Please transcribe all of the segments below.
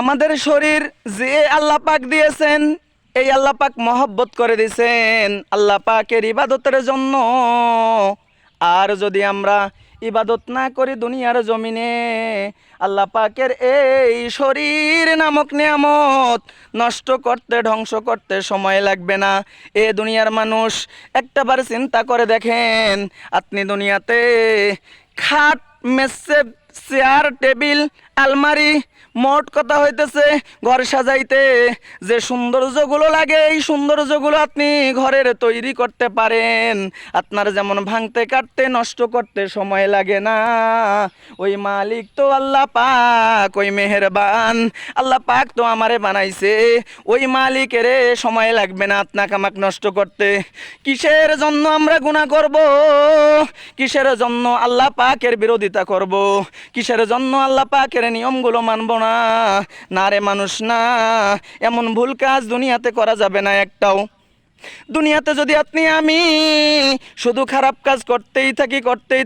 আমাদের শরীর যে আল্লাহ পাক দিয়েছেন, এই আল্লাহ পাক মহব্বত করে দিয়েছেন আল্লাহ পাকের ইবাদতের জন্য। আর যদি আমরা ইবাদত না করি দুনিয়ার জমিনে, আল্লাহ পাকের এই শরীর নামক নিয়ামত নষ্ট করতে, ধ্বংস করতে সময় লাগবে না। এ দুনিয়ার মানুষ একটাবার চিন্তা করে দেখেন, আপনি দুনিয়াতে খাট, মেসে, চেয়ার, টেবিল, আলমারি, মোট কথা হইতেছে ঘর সাজাইতে যে সৌন্দর্যগুলো লাগে, এই সৌন্দর্যগুলো আপনি ঘরের তৈরি করতে পারেন। আপনার যেমন ভাঙতে, কাটতে, নষ্ট করতে সময় লাগে না। ওই মালিক তো আল্লাহ পাক, ওই মেহেরবান আল্লাহ পাক তো আমারে বানাইছে। ওই মালিকের সময় লাগবে না আপনাকে আমাকে নষ্ট করতে। কিসের জন্য আমরা গুনাহ করব? কিসের জন্য আল্লাহ পাকের বিরোধিতা করব? কিসের জন্য আল্লাহ পাকের নিয়মগুলো মানব না? না রে মানুষ না, এমন ভুল কাজ দুনিয়াতে করা যাবে না একটাও। দুনিয়াতে যদি আপনি আমি শুধু খারাপ কাজ করতেই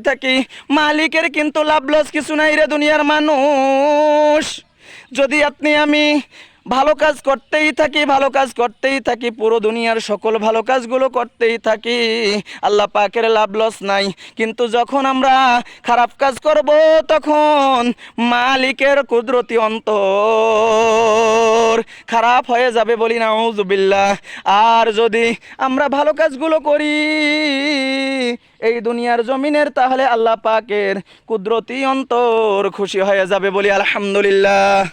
থাকি, মালিকের কিন্তু লাভ লস কিছু নাই রে দুনিয়ার মানুষ। যদি আপনি আমি ভালো কাজ করতেই থাকি, পুরো দুনিয়ার সকল ভালো কাজগুলো করতেই থাকি, আল্লাহ পাকের লাভ লস নাই। কিন্তু যখন আমরা খারাপ কাজ করব, তখন মালিকের কুদরতি অন্তর খারাপ হয়ে যাবে, বলি নাউজুবিল্লাহ। আর যদি আমরা ভালো কাজগুলো করি এই দুনিয়ার জমিনের, তাহলে আল্লাহ পাকের কুদরতি অন্তর খুশি হয়ে যাবে, বলি আলহামদুলিল্লাহ।